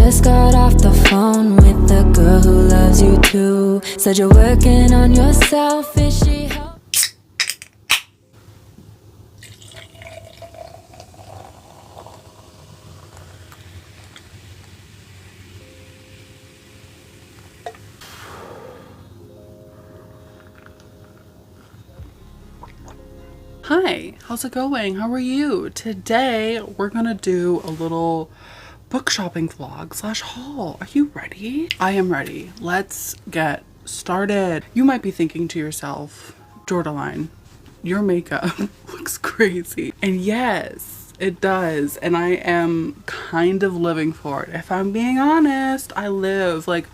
just got off the phone with the girl who loves you too. Said you're working on yourself, is she help? Hi, how's it going? How are you? Today we're gonna do a little book shopping vlog slash haul. Are you ready? I am ready. Let's get started. You might be thinking to yourself, Jordaline, your makeup looks crazy. And yes, it does. And I am kind of living for it. If I'm being honest, I live. Like,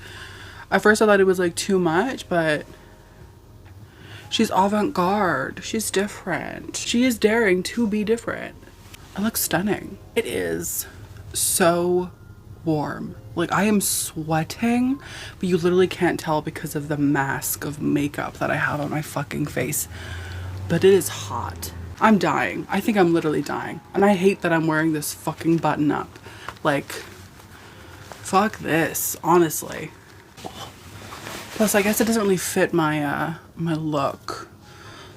at first I thought it was like too much, but she's avant-garde. She's different. She is daring to be different. I look stunning. It is so warm. Like, I am sweating, but you literally can't tell because of the mask of makeup that I have on my fucking face. But it is hot. I'm dying. I think I'm literally dying. And I hate that I'm wearing this fucking button up. Like, fuck this, honestly. Plus, I guess it doesn't really fit my my look.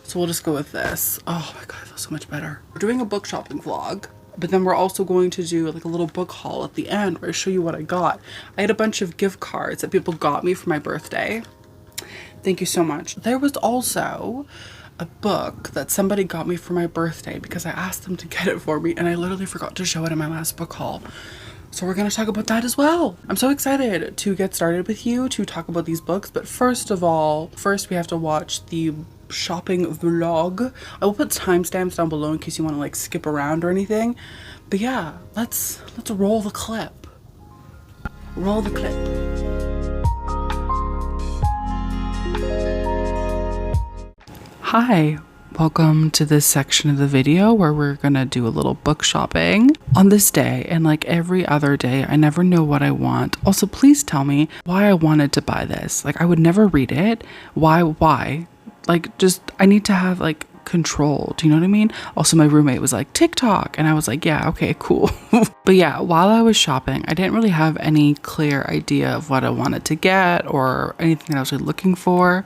So we'll just go with this. Oh my god, I feel so much better. We're doing a book shopping vlog, but then we're also going to do like a little book haul at the end where I show you what I got. I had a bunch of gift cards that people got me for my birthday. Thank you so much. There was also a book that somebody got me for my birthday because I asked them to get it for me and I literally forgot to show it in my last book haul. So we're going to talk about that as well. I'm so excited to get started with you to talk about these books. But first of all, we have to watch the shopping vlog. I will put timestamps down below in case you want to like skip around or anything. But yeah, let's roll the clip. Roll the clip. Hi. Welcome to this section of the video where we're gonna do a little book shopping. On this day and like every other day, I never know what I want. Also, please tell me why I wanted to buy this. Like, I would never read it. Why? Like, just, I need to have like control. Do you know what I mean? Also, my roommate was like, TikTok. And I was like, yeah, okay, cool. But yeah, while I was shopping, I didn't really have any clear idea of what I wanted to get or anything that I was really looking for.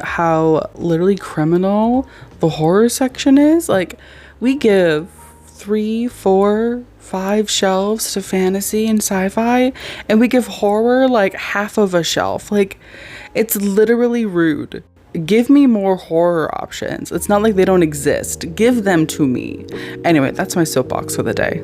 How literally criminal the horror section is. Like, we give 3, 4, 5 shelves to fantasy and sci-fi, and we give horror like half of a shelf. Like, it's literally rude. Give me more horror options. It's not like they don't exist. Give them to me. Anyway, that's my soapbox for the day.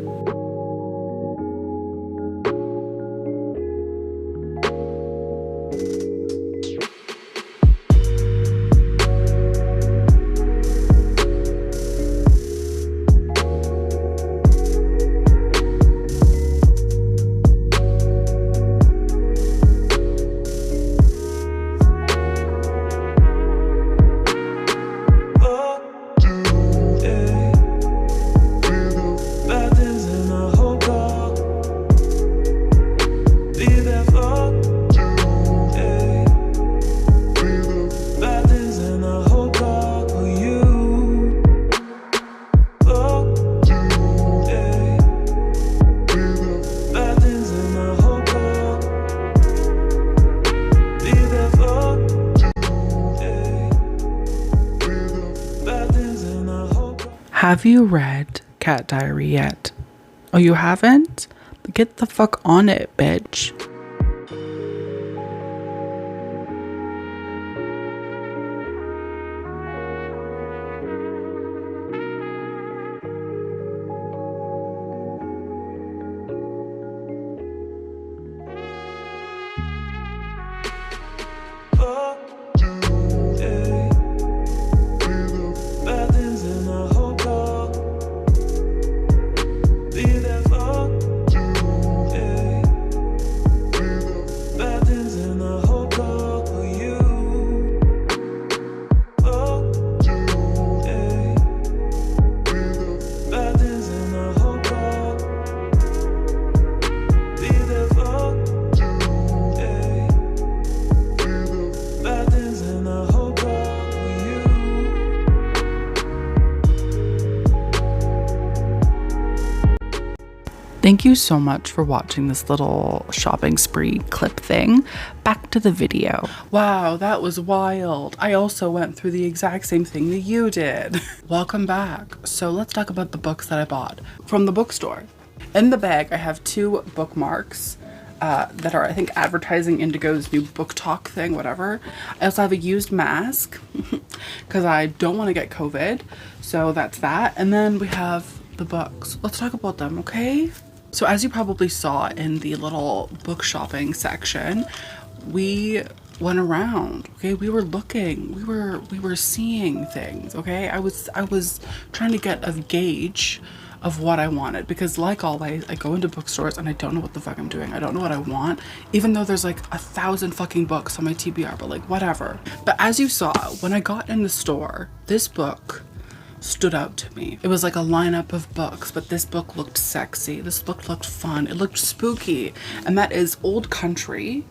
Have you read Cat Diary yet? Oh, you haven't? Get the fuck on it, bitch. Thank you so much for watching this little shopping spree clip thing. Back to the video. Wow, that was wild. I also went through the exact same thing that you did. Welcome back. So let's talk about the books that I bought from the bookstore. In the bag, I have 2 bookmarks that are, I think, advertising Indigo's new book talk thing, whatever. I also have a used mask because I don't want to get COVID. So that's that. And then we have the books. Let's talk about them, okay? So as you probably saw in the little book shopping section, we went around, okay? We were looking, we were seeing things, okay? I was trying to get a gauge of what I wanted, because like always, I go into bookstores and I don't know what the fuck I'm doing. I don't know what I want, even though there's like 1,000 fucking books on my TBR, but like whatever. But as you saw, when I got in the store, this book stood out to me. It was like a lineup of books, but this book looked sexy. This book looked fun. It looked spooky. And that is Old Country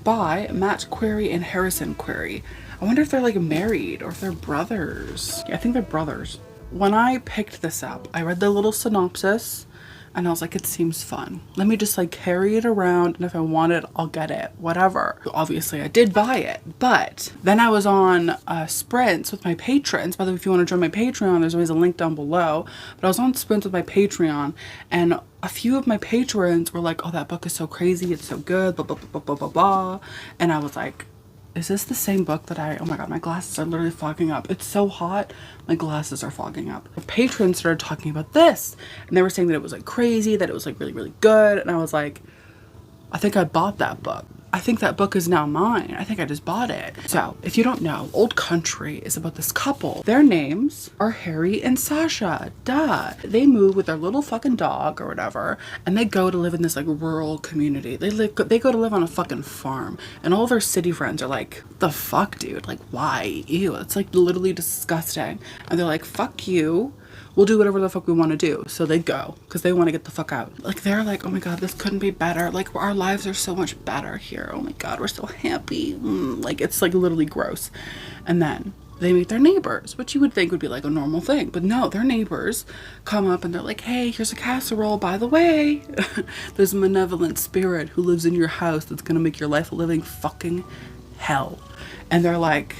by Matt Query and Harrison Query. I wonder if they're like married or if they're brothers. Yeah, I think they're brothers. When I picked this up, I read the little synopsis and I was like, it seems fun. Let me just like carry it around, and if I want it, I'll get it, whatever. Obviously, I did buy it, but then I was on sprints with my patrons. By the way, if you want to join my Patreon, there's always a link down below. But I was on sprints with my Patreon, and a few of my patrons were like, oh, that book is so crazy, it's so good, blah, blah, blah, blah, blah, blah. And I was like, is this the same book that oh my god, my glasses are literally fogging up. It's so hot, my glasses are fogging up. The patrons started talking about this, and they were saying that it was like crazy, that it was like really, really good. And I was like, I think I bought that book. I think that book is now mine. I think I just bought it. So if you don't know, Old Country is about this couple. Their names are Harry and Sasha. Duh. They move with their little fucking dog or whatever, and they go to live in this like rural community. They go to live on a fucking farm, and all their city friends are like, the fuck, dude? Like, why? Ew. It's like literally disgusting. And they're like, fuck you. We'll do whatever the fuck we want to do. So they go because they want to get the fuck out. Like, they're like, oh my god, this couldn't be better. Like, our lives are so much better here. Oh my god, we're so happy. Like, it's like literally gross. And then they meet their neighbors, which you would think would be like a normal thing, but no, their neighbors come up and they're like, hey, here's a casserole, by the way. There's a malevolent spirit who lives in your house that's gonna make your life a living fucking hell. And they're like,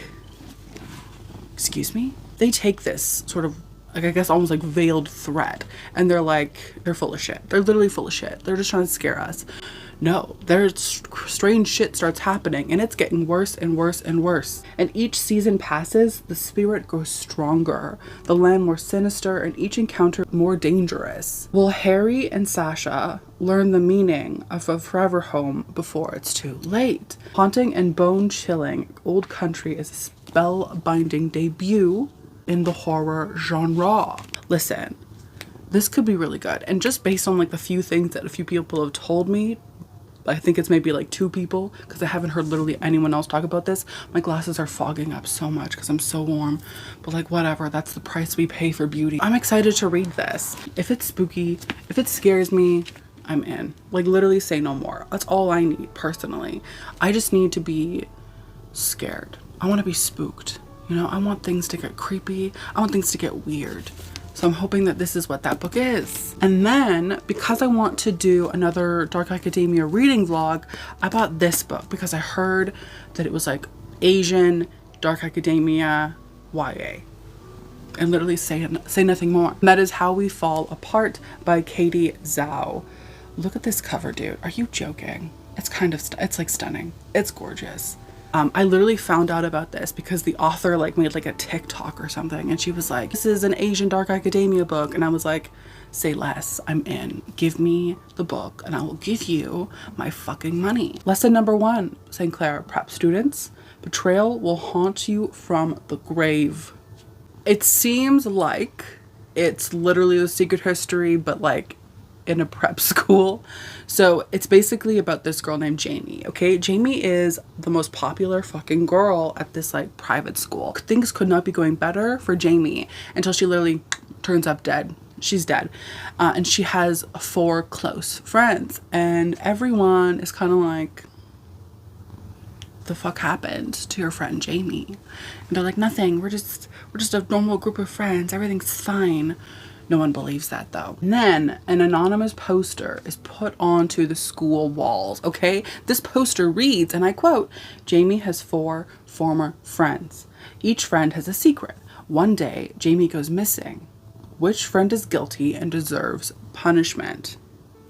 excuse me? They take this sort of, like, I guess almost like veiled threat, and they're like, they're full of shit. They're literally full of shit. They're just trying to scare us. No, there's strange shit starts happening, and it's getting worse and worse and worse. And each season passes, the spirit grows stronger, the land more sinister, and each encounter more dangerous. Will Harry and Sasha learn the meaning of a forever home before it's too late? Haunting and bone-chilling, Old Country is a spellbinding debut in the horror genre. Listen, this could be really good. And just based on like the few things that a few people have told me, I think it's maybe like 2 people, because I haven't heard literally anyone else talk about this. My glasses are fogging up so much because I'm so warm, but like whatever, that's the price we pay for beauty. I'm excited to read this. If it's spooky, if it scares me, I'm in. Like, literally say no more. That's all I need personally. I just need to be scared. I want to be spooked. You know, I want things to get creepy. I want things to get weird. So I'm hoping that this is what that book is. And then, because I want to do another Dark Academia reading vlog, I bought this book because I heard that it was like Asian Dark Academia YA. book and literally say nothing more. And that is How We Fall Apart by Katie Zhao. Look at this cover, dude. Are you joking? It's kind of, it's like stunning. It's gorgeous. I literally found out about this because the author like made like a TikTok or something, and she was like, this is an Asian dark academia book. And I was like, say less, I'm in. Give me the book and I will give you my fucking money. Lesson number 1, St. Clair prep students. Betrayal will haunt you from the grave. It seems like it's literally The Secret History, but like in a prep school. So it's basically about this girl named Jamie, okay? Jamie is the most popular fucking girl at this like private school. Things could not be going better for Jamie until she literally turns up dead. She's dead. And she has 4 close friends, and everyone is kind of like, the fuck happened to your friend Jamie? And they're like, nothing, we're just a normal group of friends, everything's fine. No one believes that though. And then an anonymous poster is put onto the school walls, okay? This poster reads, and I quote, Jamie has 4 former friends. Each friend has a secret. One day, Jamie goes missing. Which friend is guilty and deserves punishment?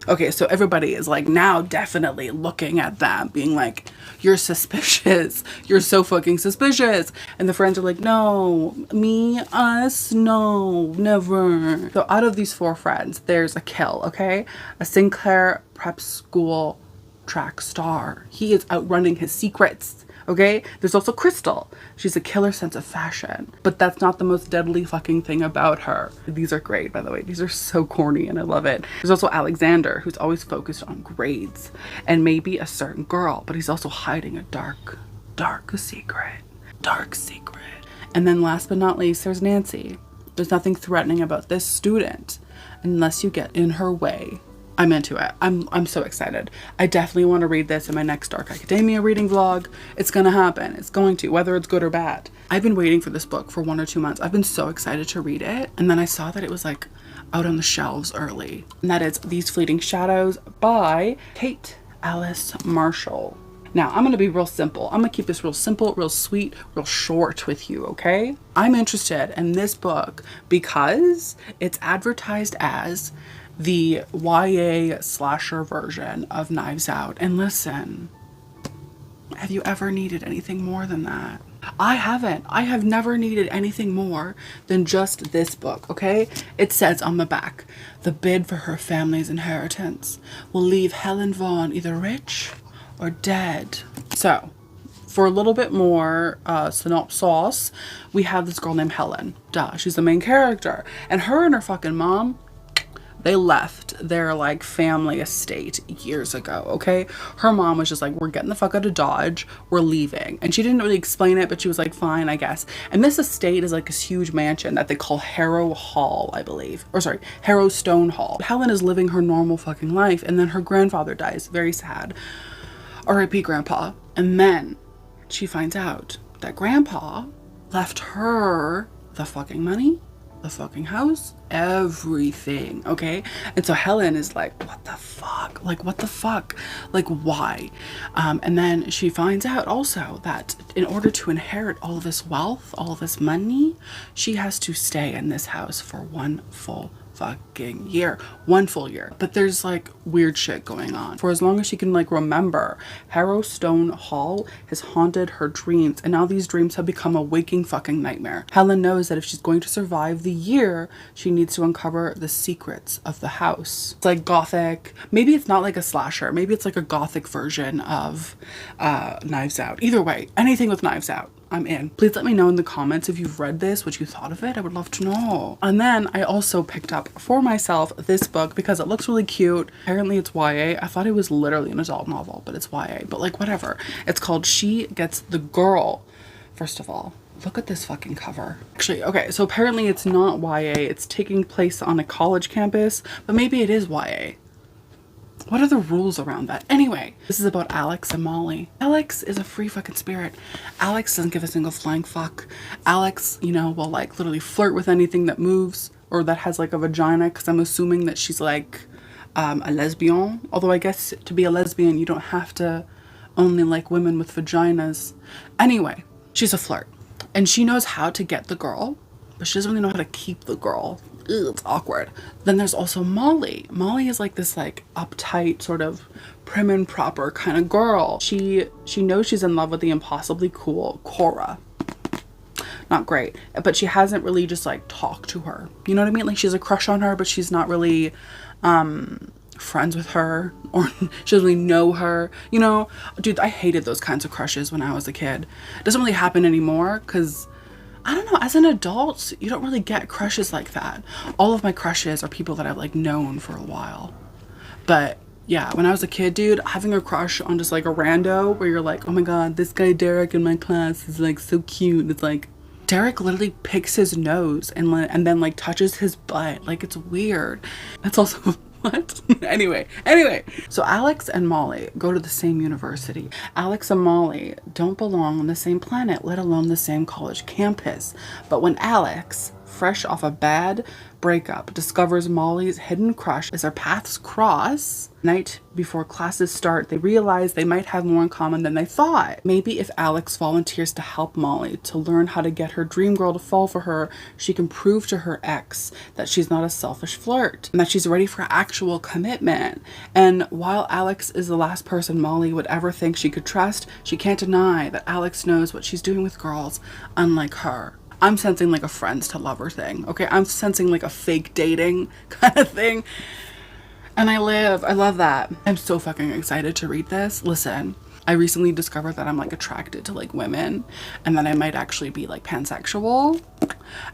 Okay, so everybody is like now definitely looking at them being like, you're suspicious. You're so fucking suspicious. And the friends are like, no, me, us, no, never. So out of these 4 friends, there's a kill, okay? A St. Clair prep school track star. He is outrunning his secrets. Okay, there's also Crystal. She's a killer sense of fashion, but that's not the most deadly fucking thing about her. These are great, by the way. These are so corny and I love it. There's also Alexander, who's always focused on grades and maybe a certain girl, but he's also hiding a dark secret. And then last but not least, there's Nancy. There's nothing threatening about this student unless you get in her way. I'm into it. I'm so excited. I definitely want to read this in my next Dark Academia reading vlog. It's gonna happen. It's going to, whether it's good or bad. I've been waiting for this book for 1 or 2 months. I've been so excited to read it. And then I saw that it was like out on the shelves early. And that is These Fleeting Shadows by Kate Alice Marshall. Now, I'm going to be real simple. I'm going to keep this real simple, real sweet, real short with you, okay? I'm interested in this book because it's advertised as the YA slasher version of Knives Out. And listen, have you ever needed anything more than that? I haven't. I have never needed anything more than just this book, okay? It says on the back, the bid for her family's inheritance will leave Helen Vaughn either rich or dead. So, for a little bit more synopsis, we have this girl named Helen. Duh, she's the main character. And her and her fucking mom, they left their like family estate years ago, okay? Her mom was just like, we're getting the fuck out of Dodge, we're leaving. And she didn't really explain it, but she was like, fine, I guess. And this estate is like this huge mansion that they call Harrow Hall, I believe. Or sorry, Harrow Stone Hall. Helen is living her normal fucking life, and then her grandfather dies. Very sad. R.I.P. Grandpa. And then she finds out that Grandpa left her the fucking money, the fucking house, everything, okay? And so Helen is like, what the fuck? Like, what the fuck? Like, why? And then she finds out also that in order to inherit all of this wealth, all of this money, she has to stay in this house for 1 full fucking year. 1 full year. But there's like weird shit going on. For as long as she can like remember, Harrow Stone Hall has haunted her dreams, and now these dreams have become a waking fucking nightmare. Helen knows that if she's going to survive the year, she needs to uncover the secrets of the house. It's like gothic. Maybe it's not like a slasher. Maybe it's like a gothic version of Knives Out. Either way, anything with Knives Out, I'm in. Please let me know in the comments if you've read this, what you thought of it. I would love to know. And then I also picked up for myself this book because it looks really cute. Apparently it's YA. I thought it was literally an adult novel, but it's YA. But like, whatever. It's called She Gets the Girl. First of all, look at this fucking cover. Actually, okay, so apparently it's not YA. It's taking place on a college campus, but maybe it is YA. What are the rules around that? Anyway, this is about Alex and Molly. Alex is a free fucking spirit. Alex doesn't give a single flying fuck. Alex, you know, will like literally flirt with anything that moves or that has like a vagina, because I'm assuming that she's like a lesbian. Although I guess to be a lesbian, you don't have to only like women with vaginas. Anyway, she's a flirt and she knows how to get the girl but she doesn't really know how to keep the girl. Ugh, it's awkward. Then there's also Molly. Molly is like this like uptight sort of prim and proper kind of girl. She knows she's in love with the impossibly cool Cora. Not great, but she hasn't really just like talked to her. You know what I mean? Like she has a crush on her, but she's not really friends with her, or she doesn't really know her. You know, dude, I hated those kinds of crushes when I was a kid. It doesn't really happen anymore because I don't know, as an adult, you don't really get crushes like that. All of my crushes are people that I've like known for a while. But yeah, when I was a kid, dude, having a crush on just like a rando where you're like, oh my god, this guy Derek in my class is like so cute. It's like Derek literally picks his nose and then like touches his butt. Like it's weird. That's also what? Anyway. So Alex and Molly go to the same university. Alex and Molly don't belong on the same planet, let alone the same college campus. But when Alex, fresh off a bad breakup, discovers Molly's hidden crush as their paths cross, night before classes start, they realize they might have more in common than they thought. Maybe if Alex volunteers to help Molly to learn how to get her dream girl to fall for her, she can prove to her ex that she's not a selfish flirt and that she's ready for actual commitment. And while Alex is the last person Molly would ever think she could trust, she can't deny that Alex knows what she's doing with girls unlike her. I'm sensing like a friends to lover thing. Okay, I'm sensing like a fake dating kind of thing. And I love that. I'm so fucking excited to read this. Listen, I recently discovered that I'm like attracted to like women and that I might actually be like pansexual.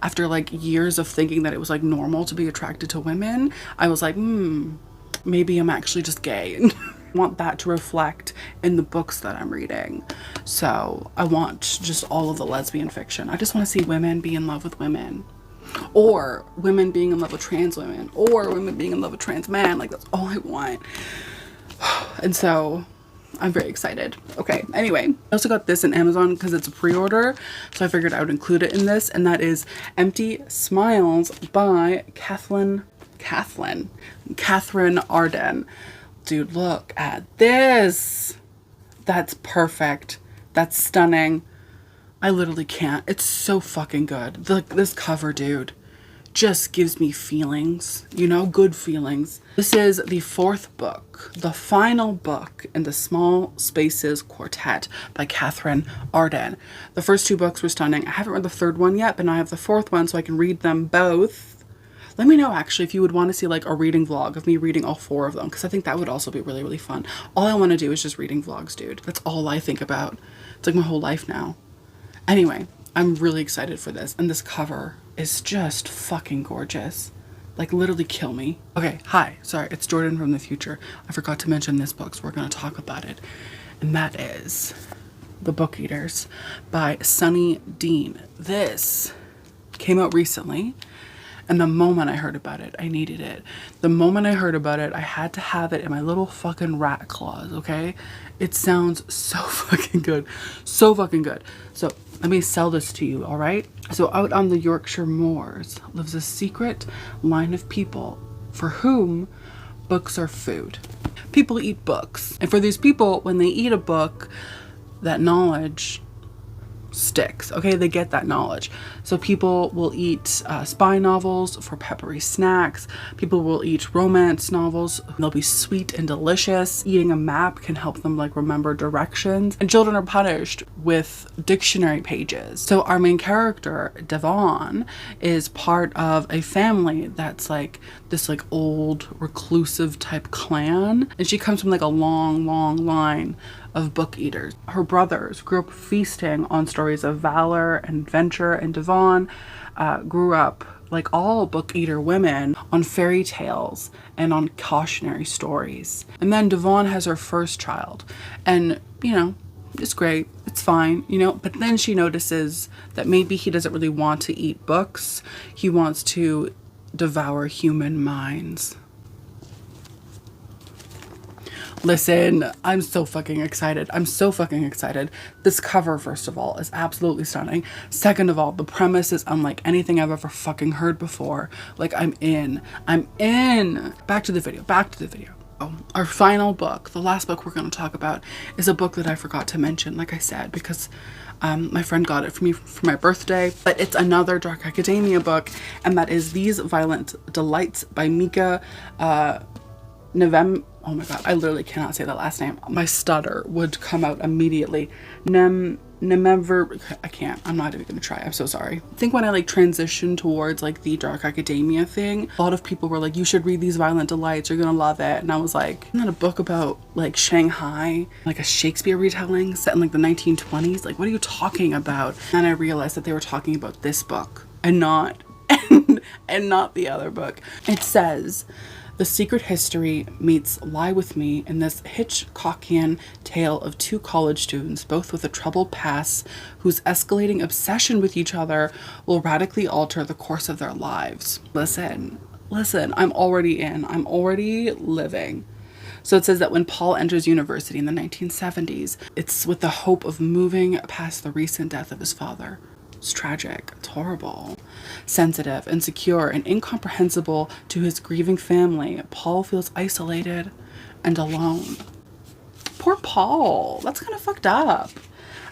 After like years of thinking that it was like normal to be attracted to women, I was like, maybe I'm actually just gay. I want that to reflect in the books that I'm reading. So I want just all of the lesbian fiction. I just want to see women be in love with women, or women being in love with trans women, or women being in love with trans men. Like that's all I want. And so I'm very excited. Okay, anyway, I also got this in Amazon because it's a pre-order, so I figured I would include it in this, and that is Empty Smiles by Catherine Arden. Dude, look at this. That's perfect. That's stunning. I literally can't. It's so fucking good. This cover, dude, just gives me feelings, you know, good feelings. This is the fourth book, the final book in the Small Spaces Quartet by Catherine Arden. The first two books were stunning. I haven't read the third one yet, but now I have the fourth one so I can read them both. Let me know actually if you would want to see like a reading vlog of me reading all four of them, because I think that would also be really, really fun. All I want to do is just reading vlogs, dude. That's all I think about. It's like my whole life now. Anyway, I'm really excited for this, and this cover is just fucking gorgeous. Like literally kill me. Okay, hi, sorry, it's Jordan from the future. I forgot to mention this book, so we're going to talk about it. And that is The Book Eaters by Sunny Dean. This came out recently. And the moment I heard about it, I needed it. The moment I heard about it, I had to have it in my little fucking rat claws, okay? It sounds so fucking good. So fucking good. So let me sell this to you, all right? So out on the Yorkshire moors lives a secret line of people for whom books are food. People eat books. And for these people, when they eat a book, that knowledge sticks. Okay, they get that knowledge. So people will eat spy novels for peppery snacks. People will eat romance novels. They'll be sweet and delicious. Eating a map can help them like remember directions. And children are punished with dictionary pages. So our main character, Devon, is part of a family that's like this like old reclusive type clan. And she comes from like a long line of book eaters. Her brothers grew up feasting on stories of valor and adventure, and Devon grew up, like all book eater women, on fairy tales and on cautionary stories. And then Devon has her first child, and you know, it's great, it's fine, you know, but then she notices that maybe he doesn't really want to eat books, he wants to devour human minds. Listen, I'm so fucking excited. I'm so fucking excited. This cover, first of all, is absolutely stunning. Second of all, the premise is unlike anything I've ever fucking heard before. Like, I'm in. Back to the video. Our final book, the last book we're going to talk about, is a book that I forgot to mention, like I said, because my friend got it for me for my birthday. But it's another Dark Academia book, and that is These Violent Delights by Mika Novem. Oh my god, I literally cannot say that last name. My stutter would come out immediately. I can't. I'm not even gonna try. I'm so sorry. I think when I like transitioned towards like the Dark Academia thing, a lot of people were like, you should read These Violent Delights, you're gonna love it. And I was like, isn't that a book about like Shanghai, like a Shakespeare retelling set in like the 1920s? Like, what are you talking about? And I realized that they were talking about this book and not and not the other book. It says, the secret history meets Lie With Me in this Hitchcockian tale of two college students, both with a troubled past, whose escalating obsession with each other will radically alter the course of their lives. Listen, I'm already in. I'm already living. So it says that when Paul enters university in the 1970s, it's with the hope of moving past the recent death of his father. It's tragic. It's horrible. Sensitive, insecure, and incomprehensible to his grieving family, Paul feels isolated and alone. Poor Paul. That's kind of fucked up.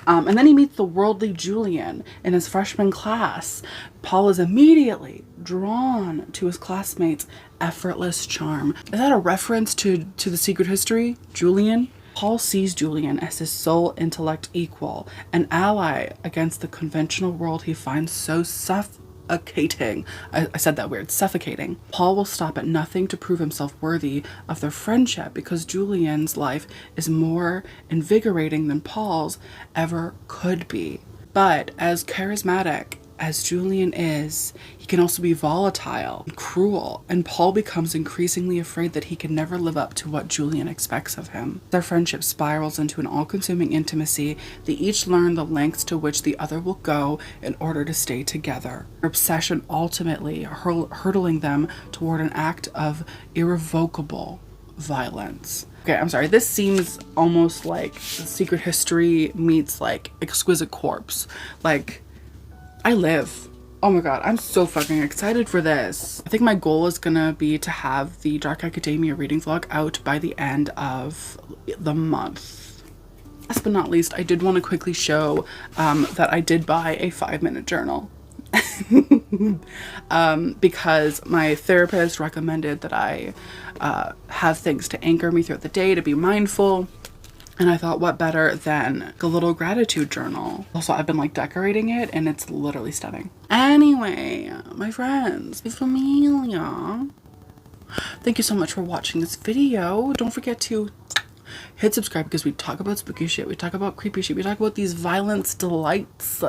And then he meets the worldly Julian in his freshman class. Paul is immediately drawn to his classmates' effortless charm. Is that a reference to the secret history? Julian? Paul sees Julian as his sole intellect equal, an ally against the conventional world he finds so suffocating. I said that weird, suffocating. Paul will stop at nothing to prove himself worthy of their friendship because Julian's life is more invigorating than Paul's ever could be. But as charismatic as Julian is, he can also be volatile and cruel, and Paul becomes increasingly afraid that he can never live up to what Julian expects of him. Their friendship spirals into an all-consuming intimacy. They each learn the lengths to which the other will go in order to stay together. Their obsession ultimately hurtling them toward an act of irrevocable violence. Okay, I'm sorry. This seems almost like Secret History meets like Exquisite Corpse. Like, I live. Oh my god, I'm so fucking excited for this. I think my goal is gonna be to have the Dark Academia reading vlog out by the end of the month. Last but not least, I did want to quickly show that I did buy a 5-minute journal. Because my therapist recommended that I have things to anchor me throughout the day, to be mindful. And I thought, what better than a little gratitude journal? Also, I've been like decorating it and it's literally stunning. Anyway, my friends, my familia, thank you so much for watching this video. Don't forget to hit subscribe because we talk about spooky shit. We talk about creepy shit. We talk about these violence delights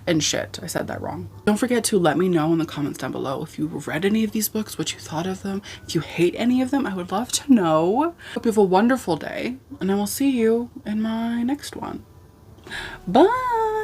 and shit. I said that wrong. Don't forget to let me know in the comments down below if you've read any of these books, what you thought of them. If you hate any of them, I would love to know. Hope you have a wonderful day, and I will see you in my next one. Bye!